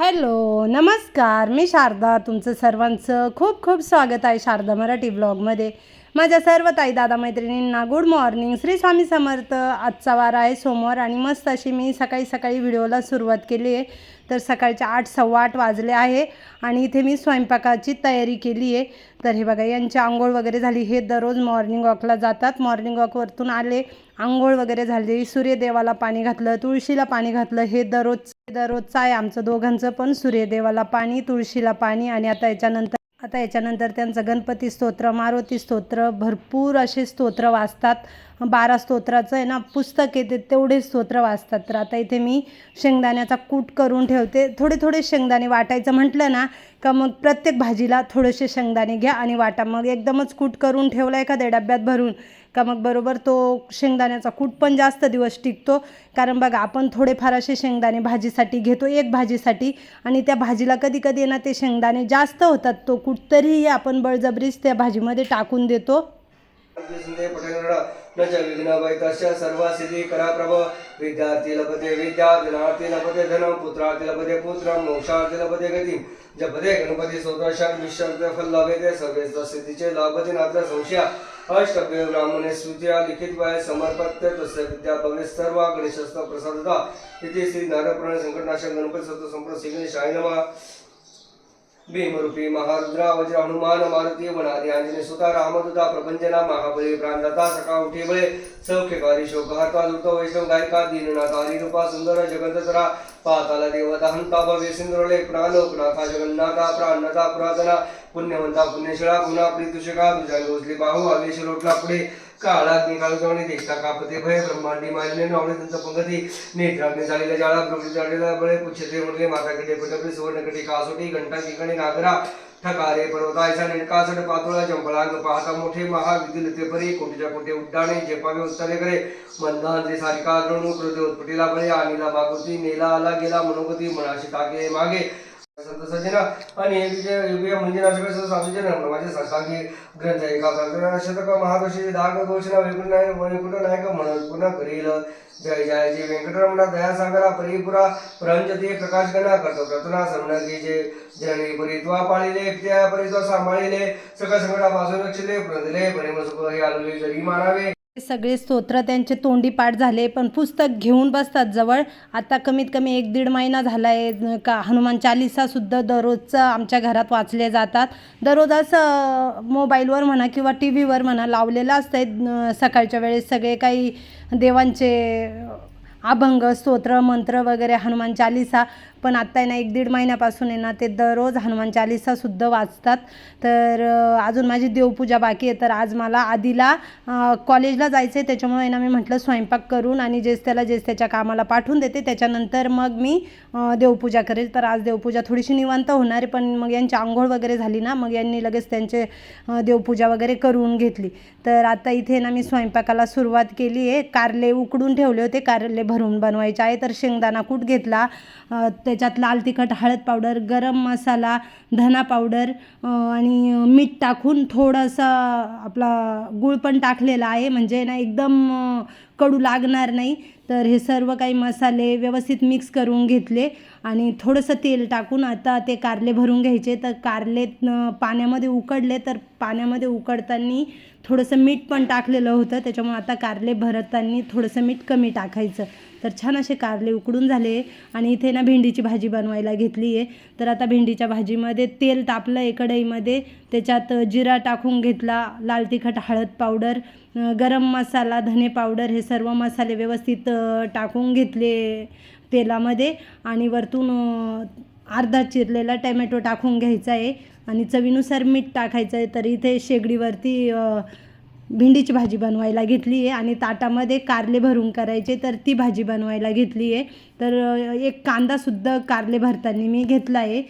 Hello नमस्कार, मी शारदा. तुमचं सर्वांचं खूप खूप स्वागत आहे शारदा मराठी ब्लॉगमध्ये. माझ्या सर्व ताई दादा मैत्रिणींना गुड मॉर्निंग. श्री स्वामी समर्थ. आजचा वार आहे सोमवार आणि मस्त अशी मी सकाळी व्हिडिओला सुरुवात केली आहे. तर सकाळचे 8:15 वाजले आहे आणि इथे मी स्वयंपाकाची तयारी केली आहे. तर हे बघा, यांची आंघोळ वगैरे झाली. हे दररोज मॉर्निंग वॉकला जातात. मॉर्निंग वॉकवरतून आले, आंघोळ वगैरे झाली, सूर्यदेवाला पाणी घातलं, तुळशीला पाणी घातलं. हे दररोजचं आहे आमचं दोघांचं पण. सूर्यदेवाला पाणी, तुळशीला पाणी. आणि आता याच्यानंतर त्यांचं गणपती स्तोत्र, मारुती स्तोत्र, भरपूर असे स्तोत्र वाचतात. 12 स्तोत्राचं आहे ना पुस्तक येते, तेवढे स्तोत्र वाचतात. तर आता इथे मी शेंगदाण्याचा कूट करून ठेवते. थोडे शेंगदाणे वाटायचं म्हटलं ना का मग प्रत्येक भाजीला थोडेसे शेंगदाणे घ्या आणि वाटा. मग एकदमच कूट करून ठेवला एखाद्या डब्यात भरून का मग बरोबर तो शेंगदाण्याचा कूट पण जास्त दिवस टिकतो. कारण बघा, आपण थोडेफार असे शेंगदाणे भाजीसाठी घेतो, एक भाजीसाठी, आणि त्या भाजीला कधी ना ते शेंगदाणे जास्त होतात. तो कूट तरीही आपण बळजबरीच त्या भाजीमध्ये टाकून देतो. सर्व सिद्धी करा प्रभ. विद्यार्थी लभते विद्या, धनार्थी लभते धन, पुत्रार्थी लभते पुत्र, मोक्षार्थी लभते गती. जपते गणपती स्तोत्राशान विश्वास फल लाभते. सर्वेच सिद्धीचे लाभते नात्र संशया. अष्टभ्य ब्राह्मणे स्तुत्या लिखित वाय समर्पत्य तस्य विद्या भवे सर्व गणेशस्त्र प्रसादता. इति श्री नारायण संकटनाशक गणपती स्तोत्र संपूर्ण श्री गणेशाय नमः. भीमरूपी महारुद्रा वज्र हनुमान मारुती वनादि आंजने सुता रामदूता प्रपंचना महाबली प्राणदाता सका उठी बळे सौख्यकारी शोकहर्ता दुर्त वैष्णव गायिका दीननाथ हरिरूपा सुंदर जगततरा पाताला देवता हंता भव्य सिंधुरळे प्राणोकनाथा जगन्नाथा प्राणनाथा पुरातना पुण्यवंता पुण्यशिळा पुन्हा प्रीतुषका तुझ्या गोसली बाहू आवेश लोटला पुढे काळात निकाल जाणे देखता कापते भय ब्रह्मांडी मानले नवळे त्यांचा पंगती नेत्राग्नी झालेल्या जाळा प्रवृत्ती झालेला बळे पुच्छते म्हणले माताकडे पटपली सुवर्णकटी कासोटी घंटा ठिकाणी नागरा ठकारे पर्वतायचा नेटकासट पातुळा चंपळांग पाहता मोठे महाविद्युलते परी कोटीच्या कोटी उड्डाणे झेपावे उत्तरे करे मंदांचे सारिका द्रोणू क्रोध उत्पटीला बळे आणीला मागुती नेला आला गेला मनोगती मनाशी तागे मागे संत सजना आणि हे विजय म्हणजे नाशक साधूचे माझे संस्थांगी ग्रंथ एका शतक महादोषी दाग दोषणा वैकुंठ नायक म्हणत पुन्हा करील. जय जय जय व्यंकटरमणा दयासागरा परिपुरा प्रंचती प्रकाश गणा करतो प्रतुना समनगी जे जनी परित्वा पाळिले त्या परित्वा सांभाळिले सगळ्या संकटापासून रक्षिले प्रदिले प्रेम सुख हे आलोले जरी मानावे. सगळे स्तोत्र त्यांचे तोंडी पाठ झाले, पण पुस्तक घेऊन बसतात जवळ. आता कमीत कमी 1-1.5 महिना झाला आहे का हनुमान चालीसासुद्धा दररोजचं आमच्या घरात वाचले जातात. दररोज असं मोबाईलवर म्हणा किंवा टी व्हीवर म्हणा लावलेलं असतं सकाळच्या वेळेस सगळे काही देवांचे अभंग स्तोत्र मंत्र वगैरे हनुमान चालीसा. पण आत्ता आहे ना 1-1.5 महिन्यापासून आहे ना ते दररोज हनुमान चालीसासुद्धा वाचतात. तर अजून माझी देवपूजा बाकी आहे. तर आज मला आधीला कॉलेजला जायचं आहे, त्याच्यामुळे आहे ना मी म्हटलं स्वयंपाक करून आणि जेच त्याच्या कामाला पाठवून देते, त्याच्यानंतर मग मी देवपूजा करेल. तर आज देवपूजा थोडीशी निवांत होणार आहे, पण मग यांची आंघोळ वगैरे झाली ना मग यांनी लगेच त्यांचे देवपूजा वगैरे करून घेतली. तर आता इथे ना मी स्वयंपाकाला सुरुवात केली आहे. कारले उकडून ठेवले होते, कारले भरून बनवायचे आहे. तर शेंगदाणा कूट घेतला, त्याच्यात लाल तिखट, हळद पावडर, गरम मसाला, धना पावडर आणि मीठ टाकून थोडासा आपला गूळ पण टाकलेला आहे, म्हणजे ना एकदम कडू लागणार नाही. तर हे सर्व काही मसाले व्यवस्थित मिक्स करून घेतले आणि थोडंसं तेल टाकून आता ते कारले भरून घ्यायचे. तर कारले पाण्यामध्ये उकडले, तर पाण्यामध्ये उकडताना थोडंसं मीठ पण टाकलेलं होतं, त्याच्यामुळे आता कारले भरताना थोडंसं मीठ कमी टाकायचं. तर छान असे कारले उकडून झाले आणि इथे ना भेंडीची भाजी बनवायला घेतली आहे. तर आता भेंडीच्या भाजीमध्ये तेल तापलं आहे कढईमध्ये, त्याच्यात जिरा टाकून घेतला, लाल तिखट, हळद पावडर, गरम मसाला, धने पावडर, हे सर्व मसाले व्यवस्थित टाकून घेतले तेलामध्ये आणि वरतून अर्धा चिरलेला टमॅटो टाकून घ्यायचा आहे आणि चवीनुसार मीठ टाकायचं आहे. तर इथे शेगडीवरती भेंडीची भाजी बनवायला घेतली आहे आणि ताटामध्ये कारले भरून करायचे, तर ती भाजी बनवायला घेतली आहे. तर एक कांदासुद्धा कारले भरताना मी घेतला आहे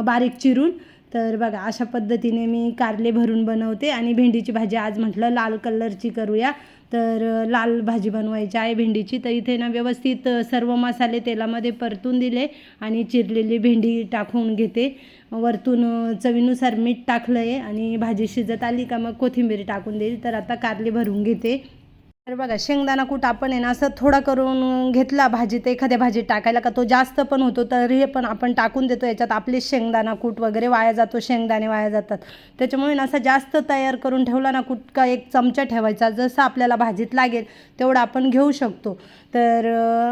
बारीक चिरून. तर बघा, अशा पद्धतीने मी कारले भरून बनवते आणि भेंडीची भाजी आज म्हटलं लाल कलरची करूया. तर लाल भाजी बनवायची आहे भेंडीची. तर इथे ना व्यवस्थित सर्व मसाले तेलामध्ये परतून दिले आणि चिरलेली भेंडी टाकून घेते. वरतून चवीनुसार मीठ टाकलं आहे आणि भाजी शिजत आली का मग कोथिंबीर टाकून देईल. तर आता कारले भरून घेते. तर बघा शेंगदाणा कूट आपण आहे ना असं थोडा करून घेतला भाजीत, एखाद्या भाजीत टाकायला का तो जास्त पण होतो, तर हे पण आपण टाकून देतो याच्यात, आपले शेंगदाणा कूट वगैरे वाया जातो, शेंगदाणे वाया जातात. त्याच्यामुळे ना असं जास्त तयार करून ठेवला ना कूट का एक चमचा ठेवायचा, जसं आपल्याला भाजीत लागेल तेवढं आपण घेऊ शकतो. तर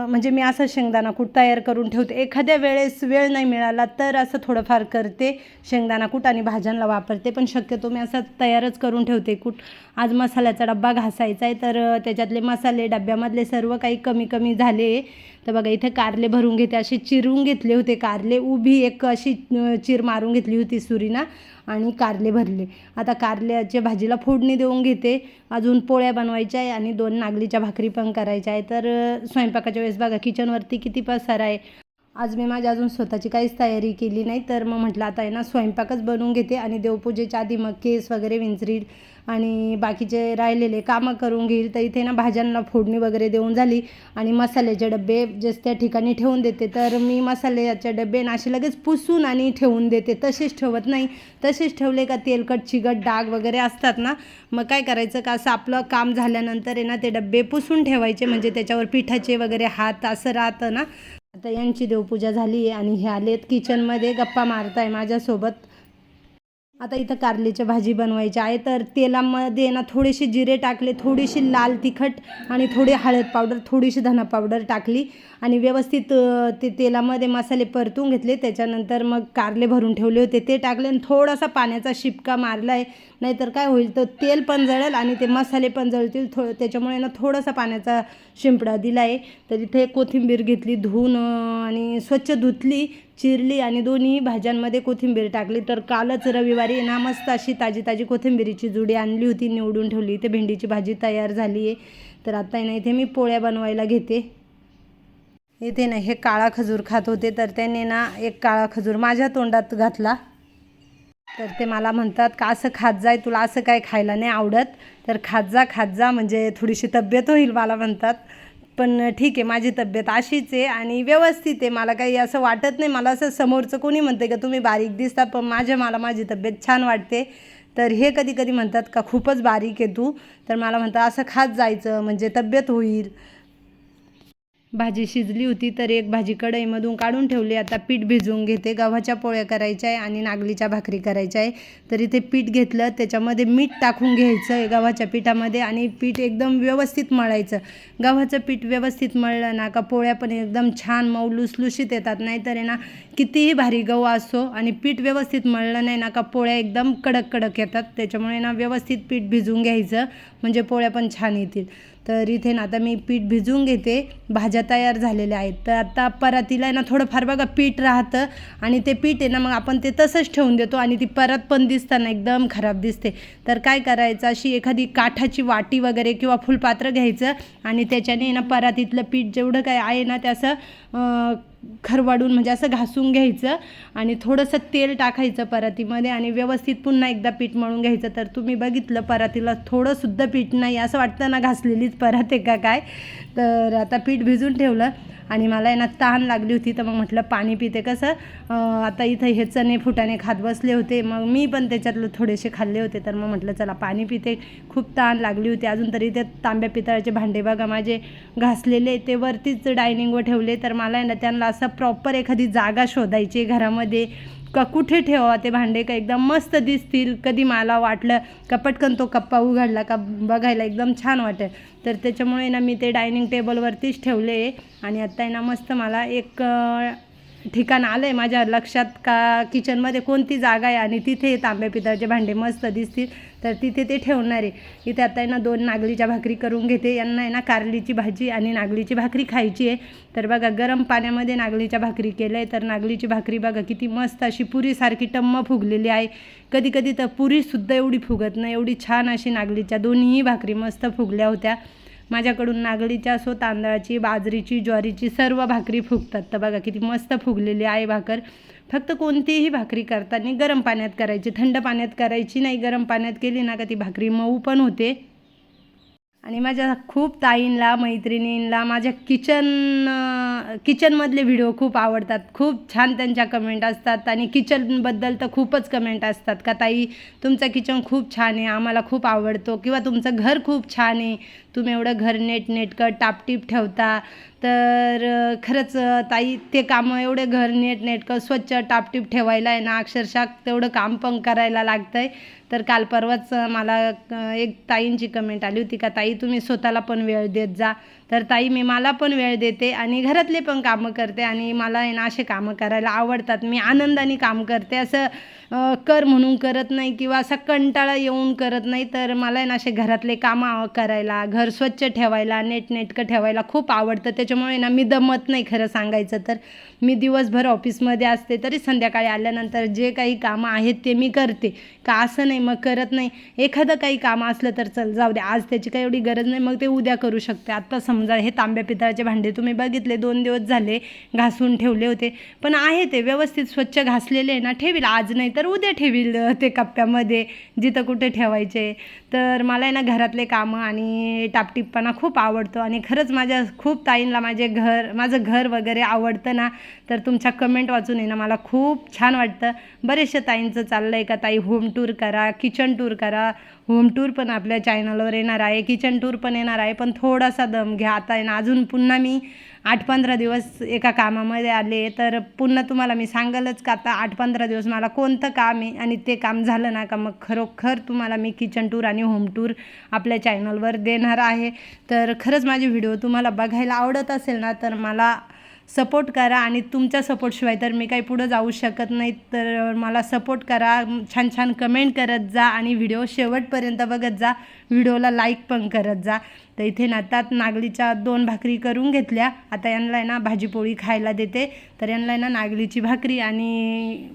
म्हणजे मी असं शेंगदाणा कूट तयार करून ठेवते. एखाद्या वेळेस वेळ नाही मिळाला तर असं थोडंफार करते शेंगदाणा कूट आणि भाज्यांना वापरते, पण शक्यतो मी असं तयारच करून ठेवते कूट. आज मसाल्याचा डब्बा घासायचा आहे, तर त्याच्यातले मसाले डब्यामधले सर्व काही कमी कमी झाले. तर बघा इथे कारले भरून घेते, असे चिरून घेतले होते कारले, उभी एक अशी चीर मारून घेतली होती सुरीना आणि कारले भरले. आता कारल्याच्या भाजीला फोडणी देऊन घेते. अजून पोळ्या बनवायच्या आहे आणि 2 नागलीच्या भाकरी पण करायच्या आहे. तर स्वयंपाकाच्या वेळेस बघा किचनवरती किती पसारा आहे. आज मी माझ्या अजून स्वतःची काहीच तयारी केली नाही, तर मग म्हटलं आता आहे ना स्वयंपाकच बनवून घेते आणि देवपूजेच्या आधी मग केस वगैरे विंचरील आणि बाकीचे राहिलेले कामं करून घेईल. तर इथे ना भाज्यांना फोडणी वगैरे देऊन झाली आणि मसाल्याचे डबे जस त्या ठिकाणी ठेवून देते. तर मी मसाल्याचे डबे ना असे लगेच पुसून आणि ठेवून देते, तसेच ठेवत नाही. तसेच ठेवले का तेलकट चिकट डाग वगैरे असतात ना, मग काय करायचं का असं आपलं काम झाल्यानंतर आहे ना ते डबे पुसून ठेवायचे, म्हणजे त्याच्यावर पिठाचे वगैरे हात असं राहतं ना. आता यांची देवपूजा झाली आहे आणि हे आलेत किचनमध्ये गप्पा मारताय माझ्यासोबत. आता इथं कारलीची भाजी बनवायची आहे, तर तेलामध्ये ना थोडेसे जिरे टाकले, थोडीशी लाल तिखट आणि थोडी हळद पावडर, थोडीशी धना पावडर टाकली आणि व्यवस्थित ते तेलामध्ये मसाले परतून घेतले. त्याच्यानंतर मग कारले भरून ठेवले होते ते टाकले आणि थोडासा पाण्याचा शिपका मारला आहे, नाहीतर काय होईल तर तेल पण जळेल आणि ते मसाले पण जळतील. त्याच्यामुळे ना थोडासा पाण्याचा शिंपडा दिला आहे. तर इथे कोथिंबीर घेतली धुवून आणि स्वच्छ धुतली, चिरली आणि दोन्ही भाज्यांमध्ये कोथिंबीर टाकली. तर कालच रविवारी ना मस्त अशी ताजी ताजी कोथिंबीरीची जुडी आणली होती, निवडून ठेवली. इथे भेंडीची भाजी तयार झाली आहे. तर आता आहे ना इथे मी पोळ्या बनवायला घेते. इथे ना हे काळा खजूर खात होते, तर त्याने ना एक काळा खजूर माझ्या तोंडात घातला. तर ते मला म्हणतात का असं खात जाय, तुला असं काय खायला नाही आवडत, तर खात जा म्हणजे थोडीशी तब्येत होईल मला म्हणतात. पण ठीक आहे, माझी तब्येत अशीच आहे आणि व्यवस्थित आहे, मला काही असं वाटत नाही. मला असं समोरचं कोणी म्हणते का तुम्ही बारीक दिसतात, पण मला माझी तब्येत छान वाटते. तर हे कधी कधी म्हणतात का खूपच बारीक आहे तू, तर मला म्हणतात असं खात जायचं म्हणजे तब्येत होईल. भाजी शिजली होती, तर एक भाजी कढईमधून काढून ठेवली. आता पीठ भिजवून घेते. गव्हाच्या पोळ्या करायच्या आहे आणि नागलीच्या भाकरी करायच्या आहे. तर इथे पीठ घेतलं, त्याच्यामध्ये मीठ टाकून घ्यायचं आहे गव्हाच्या पिठामध्ये आणि पीठ एकदम व्यवस्थित मळायचं. गव्हाचं पीठ व्यवस्थित मळलं ना का पोळ्या पण एकदम छान मऊ लुसलुशीत येतात. नाहीतर आहे ना कितीही भारी गहू असो आणि पीठ व्यवस्थित मळलं नाही ना का पोळ्या एकदम कडक कडक येतात. त्याच्यामुळे ना व्यवस्थित पीठ भिजवून घ्यायचं म्हणजे पोळ्या पण छान येतील. तर इथे ना आता मी पीठ भिजवून घेते. भाज्या तयार झालेल्या आहेत. तर आता परातीला आहे ना थोडंफार बघा पीठ राहतं आणि ते पीठ आहे ना मग आपण ते तसंच ठेवून देतो आणि ती परत पण दिसताना एकदम खराब दिसते. तर काय करायचं, अशी एखादी काठाची वाटी वगैरे किंवा फुलपात्र घ्यायचं आणि त्याच्याने ना परातीतलं पीठ जेवढं काय आहे ना ते असं खरवाडून म्हणजे असं घासून घ्यायचं आणि थोडंसं तेल टाकायचं परातीमध्ये आणि व्यवस्थित पुन्हा एकदा पीठ मळून घ्यायचं. तर तुम्ही बघितलं परातीला थोडंसुद्धा पीठ नाही, असं वाटतं ना घासलेलीच परात आहे का काय. तर आता पीठ भिजून ठेवलं आणि मला आहे ना तहान लागली होती, तर मग म्हटलं पाणी पिते. कसं आता इथं हे चणे फुटाणे खात बसले होते, मग मी पण त्याच्यातलं थोडेसे खाल्ले होते. तर मग म्हटलं चला पाणी पिते, खूप तहान लागली होती. अजून तरी ते तांब्या पितळाचे भांडे बघा माझे घासलेले ते वरतीच डायनिंगवर ठेवले. तर मला आहे ना त्यांना असं प्रॉपर एखादी जागा शोधायची घरामध्ये का कुठे ठेवा ते भांडे का एकदम मस्त दिसतील. कधी मला वाटलं का पटकन तो कप्पा उघडला का बघायला एकदम छान वाटेल. तर त्याच्यामुळे ना मी ते डायनिंग टेबलवरतीच ठेवले आणि आता आहे ना मस्त मला एक ठिकाण आलं आहे माझ्या लक्षात का किचनमध्ये कोणती जागा आहे आणि तिथे तांब्या पितळाचे भांडे मस्त दिसतील, तर तिथे ते ठेवणार आहे. इथे आता आहे ना 2 नागलीच्या भाकरी करून घेते. यांना आहे ना कारलीची भाजी आणि नागलीची भाकरी खायची आहे. तर बघा गरम पाण्यामध्ये नागलीच्या भाकरी केलं आहे. तर नागलीची भाकरी बघा किती मस्त अशी पुरीसारखी टम्म फुगलेली आहे. कधी कधी तर पुरीसुद्धा एवढी फुगत नाही, एवढी छान अशी नागलीच्या दोन्ही भाकरी मस्त फुगल्या होत्या. माझ्याकडून नागलीच्या असो, तांदळाची, बाजरीची, ज्वारीची सर्व भाकरी फुगतात. तर बघा किती मस्त फुगलेली आहे भाकर. फक्त कोणतीही भाकरी करताना गरम पाण्यात करायची, थंड पाण्यात करायची नाही. गरम पाण्यात केली ना का ती भाकरी मऊ पण होते. आणि माझ्या खूप ताईंला, मैत्रिणींना, माझ्या किचन किचनमधले व्हिडिओ खूप आवडतात. खूप छान त्यांच्या कमेंट असतात आणि किचनबद्दल तर खूपच कमेंट असतात का ताई तुमचं किचन खूप छान आहे, आम्हाला खूप आवडतो, किंवा तुमचं घर खूप छान आहे, तुम्ही एवढं घर नेटनेटकं टापटीप ठेवता. तर खरंच ताई ते कामं एवढे घर नेटनेटकं स्वच्छ टापटीप ठेवायला आहे ना अक्षरशः तेवढं काम पण करायला लागतं आहे. तर काल परवाच मला एक ताईंची कमेंट आली होती का ताई तुम्ही स्वतःला पण वेळ देत जा. तर ताई मी मला पण वेळ देते आणि घरातले पण कामं करते आणि मला आहे ना असे कामं करायला आवडतात. मी आनंदाने काम करते, असं कर म्हणून करत नाही किंवा असा कंटाळा येऊन करत नाही. तर मला आहे ना असे घरातले कामं करायला, घर स्वच्छ ठेवायला, नेटनेटकं ठेवायला खूप आवडतं. त्याच्यामुळे ना मी दमत नाही. खरं सांगायचं तर मी दिवसभर ऑफिसमध्ये असते तरी संध्याकाळी आल्यानंतर जे काही कामं आहेत ते मी करते. का असं नाही मग करत नाही. एखादं काही कामं असलं तर चल जाऊ दे, आज त्याची काही एवढी गरज नाही, मग ते उद्या करू शकते. आत्ता समजा हे तांब्या पितळाचे भांडे तुम्ही बघितले 2 दिवस झाले घासून ठेवले होते, पण आहे ते व्यवस्थित स्वच्छ घासलेले आहे ना, ठेवील आज नाही तर उद्या ठेवील ते कप्प्यामध्ये जिथं कुठे ठेवायचे. तर मला आहे ना घरातले कामं आणि टापटीपणा खूप आवडतो आणि खरंच माझ्या खूप ताईंना माझं घर वगैरे आवडतं ना. तर तुमच्या कमेंट वाचून आहे ना मला खूप छान वाटतं. बरेचशा ताईंचं चाललं आहे का ताई होम टूर करा, किचन टूर करा. होम टूर पण आपल्या चॅनलवर येणार आहे, किचन टूर पण येणार आहे, पण थोडासा दम घ्या. आता आहे ना अजून पुन्हा मी 8-15 दिवस एका कामामध्ये आले तर पुन्हा तुम्हाला मी सांगालच का आता 8-15 दिवस मला कोणतं काम आहे आणि ते काम झालं ना का मग खरोखर तुम्हाला मी किचन टूर आणि होम टूर आपल्या चॅनलवर देणार आहे. तर खरंच माझे व्हिडिओ तुम्हाला बघायला आवडत असेल ना तर मला सपोर्ट करा आणि तुमच्या सपोर्टशिवाय तर मी काही पुढं जाऊ शकत नाही. तर मला सपोर्ट करा, छान छान कमेंट करत जा आणि व्हिडिओ शेवटपर्यंत बघत जा, व्हिडिओला लाईक पण करत जा. तर इथे ना त्यात नागलीच्या 2 भाकरी करून घेतल्या. आता यांना आहे ना भाजीपोळी खायला देते. तर यांना आहे ना नागलीची भाकरी आणि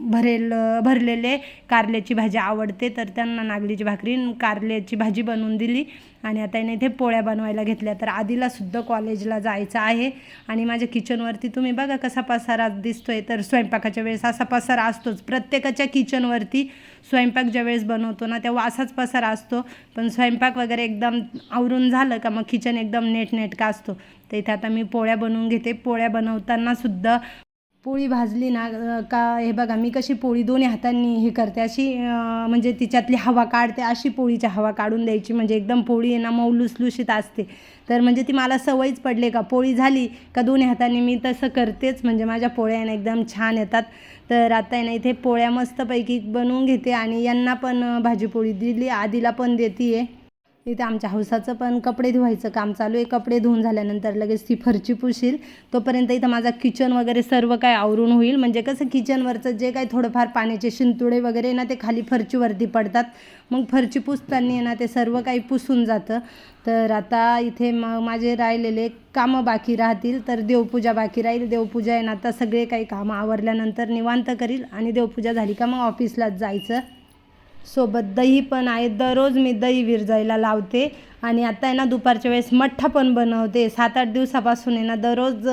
भरलेले कारल्याची भाजी आवडते, तर त्यांना नागलीची भाकरी कारल्याची भाजी बनवून दिली आणि आता याने इथे पोळ्या बनवायला घेतल्या. तर आधीलासुद्धा कॉलेजला जायचं आहे आणि माझ्या किचनवरती तुम्ही बघा कसा पसारा दिसतोय. तर स्वयंपाकाच्या वेळेस असा पसारा असतोच प्रत्येकाच्या किचनवरती. स्वयंपाक ज्या वेळेस बनवतो ना तेव्हा असाच पसारा असतो, पण स्वयंपाक वगैरे एकदम आवरून झालं का मग किचन एकदम नेटनेटका असतो. तर इथे आता मी पोळ्या बनवून घेते. पोळ्या बनवताना सुद्धा पोळी भाजली ना का हे बघा मी कशी पोळी दोन्ही हातांनी हे करते, अशी म्हणजे तिच्यातली हवा काढते, अशी पोळीची हवा काढून द्यायची, म्हणजे एकदम पोळी आहे ना मऊ लुसलुशीत असते. तर म्हणजे ती मला सवयच पडले का पोळी झाली का दोन्ही हातांनी मी तसं करतेच, म्हणजे माझ्या पोळ्या ना एकदम छान येतात. तर आता आहे ना इथे पोळ्या मस्तपैकी बनवून घेते आणि यांना पण भाजीपोळी दिली, आधीला पण देते आहे. इथे आमच्या हौसाचं पण कपडे धुवायचं काम चालू आहे. कपडे धुवून झाल्यानंतर लगेच ती फरची पुशील, तोपर्यंत इथं माझा किचन वगैरे सर्व काय आवरून होईल. म्हणजे कसं किचनवरचं जे काही थोडंफार पाण्याचे शिंतोडे वगैरे ना ते खाली फरचीवरती पडतात, मग फरची पुसताना ना ते सर्व काही पुसून जातं. तर आता इथे माझे राहिलेले कामं बाकी राहतील. तर देवपूजा बाकी राहील. देवपूजा आहे ना आता सगळे काही कामं आवरल्यानंतर निवांत करील आणि देवपूजा झाली का मग ऑफिसलाच जायचं. सोबत दही पण आहे, दररोज मी दही विरजायला लावते आणि आता आहे ना दुपारच्या वेळेस मठ्ठा पण बनवते. 7-8 दिवसापासून आहे ना दररोज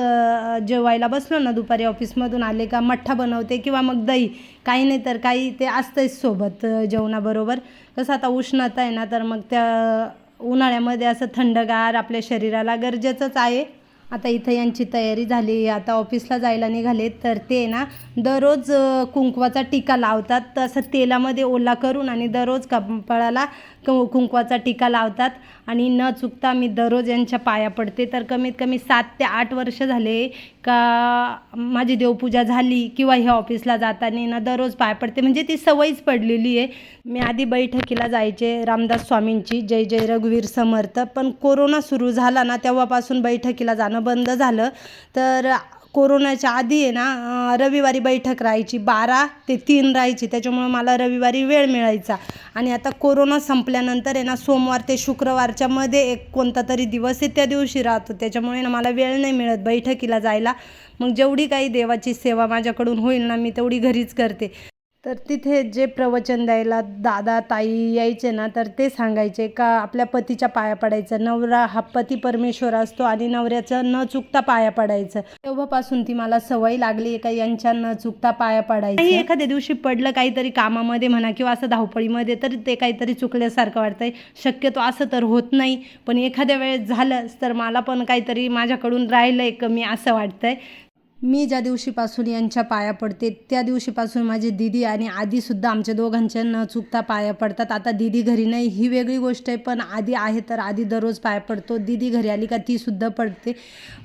जेवायला बसलो ना दुपारी ऑफिसमधून आले का मठ्ठा बनवते किंवा मग दही, काही नाही तर काही ते असतंच सोबत जेवणाबरोबर. कसं आता उष्णता आहे ना तर मग त्या उन्हाळ्यामध्ये असं थंडगार आपल्या शरीराला गरजेचंच आहे. आता इथं यांची तयारी झाली, आता ऑफिसला जायला निघाले. तर ते ना दररोज कुंकवाचा टिका लावतात, तर असं तेलामध्ये ओला करून आणि दररोज कपाळाला कुंकवाचा टिका लावतात आणि न चुकता मी दररोज यांच्या पाया पडते. तर कमीत कमी 7 ते 8 वर्ष झाले का माझी देवपूजा झाली किंवा ह्या ऑफिसला जाताना ना दररोज पाया पडते, म्हणजे ती सवयच पडलेली आहे. मी आधी बैठकीला जायचे रामदास स्वामींची, जय जय रघुवीर समर्थ, पण कोरोना सुरू झाला ना तेव्हापासून बैठकीला जाणं बंद झालं. तर कोरोनाच्या आधी आहे ना रविवारी बैठक राहायची, 12 ते 3 राहायची, त्याच्यामुळे मला रविवारी वेळ मिळायचा. आणि आता कोरोना संपल्यानंतर आहे ना सोमवार ते शुक्रवारच्या मध्ये एक कोणता तरी दिवस आहे त्या दिवशी राहतो, त्याच्यामुळे ना मला वेळ नाही मिळत बैठकीला जायला. मग जेवढी काही देवाची सेवा माझ्याकडून होईल ना मी तेवढी घरीच करते. तर तिथे जे प्रवचन द्यायला दादा ताई यायचे ना, तर ते सांगायचे का आपल्या पतीच्या पाया पडायचं, नवरा हा पती परमेश्वर असतो आणि नवऱ्याचं न चुकता पाया पडायचं. तेव्हापासून ती मला सवय लागली का यांच्या न चुकता पाया पडायचं. नाही एखाद्या दिवशी पडलं काहीतरी कामामध्ये म्हणा किंवा असं धावपळीमध्ये, तर ते काहीतरी चुकल्यासारखं वाटतंय. शक्यतो असं तर होत नाही, पण एखाद्या वेळेस झालंच तर मला पण काहीतरी माझ्याकडून राहिलंय कमी असं वाटतंय. मी ज्या दिवशीपासून यांच्या पाया पडते त्या दिवशीपासून माझी दीदी आणि आधीसुद्धा आमच्या दोघांच्या न चुकता पाया पडतात. आता दीदी घरी नाही ही वेगळी गोष्ट आहे, पण आधी आहे तर आधी दररोज पाया पडतो. दीदी घरी आली का तीसुद्धा पडते.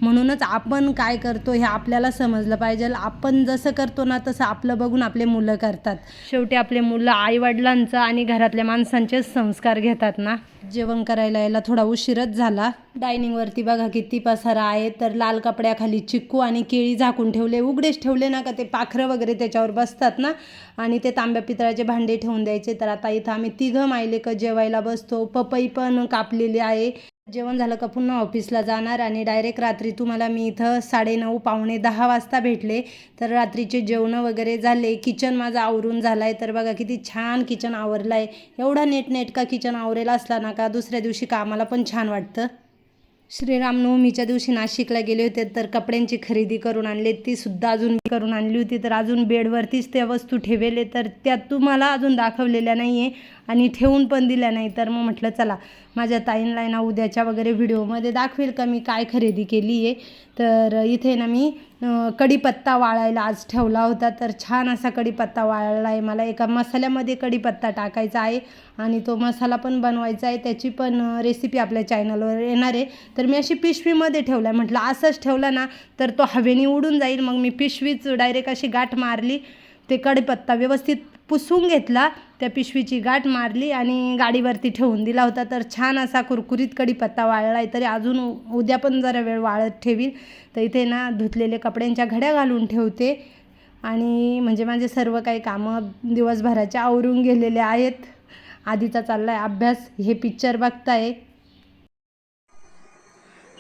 म्हणूनच आपण काय करतो हे आपल्याला समजलं पाहिजे. आपण जसं करतो ना तसं आपलं बघून आपले मुलं करतात. शेवटी आपले मुलं आईवडिलांचं आणि घरातल्या माणसांचेच संस्कार घेतात ना. जेवण करायला यायला थोडा उशीरच झाला. डायनिंगवरती बघा किती पसारा आहे. तर लाल कपड्याखाली चिक्कू आणि केळी झाकून ठेवले, उघडेच ठेवले ना का ते पाखरं वगैरे त्याच्यावर बसतात ना, आणि ते तांब्या पितळाचे भांडे ठेवून द्यायचे. तर आता इथं आम्ही तिघं मायलेक जेवायला बसतो. पपई पण कापलेली आहे. जेवण झालं का पुन्हा ऑफिसला जाणार आणि डायरेक्ट रात्री तुम्हाला मी इथं 9:30 पावणे 10 वाजता भेटले. तर रात्रीचे जेवणं वगैरे झाले. किचन माझं आवरून झालं आहे. तर बघा किती छान किचन आवरलं आहे. एवढा नेटनेटका किचन आवरेला असला ना का दुसऱ्या दिवशी कामाला पण छान वाटतं. श्रीरामनवमीच्या दिवशी नाशिकला गेले होते तर कपड्यांची खरेदी करून आणले, तीसुद्धा अजून करून आणली होती. तर अजून बेडवरतीच त्या वस्तू ठेवले, तर त्या तुम्हाला अजून दाखवलेल्या नाही आहे आणि ठेवून पण दिल्या नाही. तर मग म्हटलं चला माझ्या ताईंला ना उद्याच्या वगैरे व्हिडिओमध्ये दाखवेल का मी काय खरेदी केली आहे. तर इथे ना मी कढीपत्ता वाळायला आज ठेवला होता. तर छान असा कढीपत्ता वाळला आहे. मला एका मसाल्यामध्ये कढीपत्ता टाकायचा आहे आणि तो मसाला पण बनवायचा आहे. त्याची पण रेसिपी आपल्या चॅनलवर येणार आहे. तर मी अशी पिशवीमध्ये ठेवला आहे. म्हटलं असंच ठेवलं ना तर तो हवेने उडून जाईल. मग मी पिशवीच डायरेक्ट अशी गाठ मारली, ते कढीपत्ता व्यवस्थित पुसून घेतला, त्या पिशवीची गाठ मारली आणि गाडीवरती ठेवून दिला होता. तर छान असा कुरकुरीत कढीपत्ता वाळला आहे. तरी अजून उद्या पण जरा वेळ वाळत ठेवील. तर इथे ना धुतलेले कपड्यांच्या घड्या घालून ठेवते आणि म्हणजे माझे सर्व काही कामं दिवसभराचे आवरून गेलेले आहेत. आधीचा चालला आहे अभ्यास. हे पिक्चर बघताय.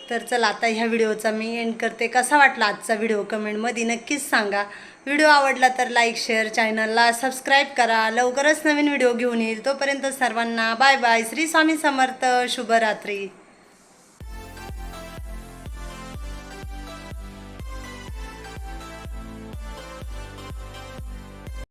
तर चला आता ह्या व्हिडिओचा मी एंड करते. कसा वाटला आजचा व्हिडिओ कमेंटमध्ये नक्कीच सांगा. व्हिडिओ आवडला तर लाईक शेअर, चॅनलला सबस्क्राईब करा. लवकरच नवीन व्हिडिओ घेऊन येईल. तोपर्यंत सर्वांना बाय बाय. श्री स्वामी समर्थ. शुभरात्री.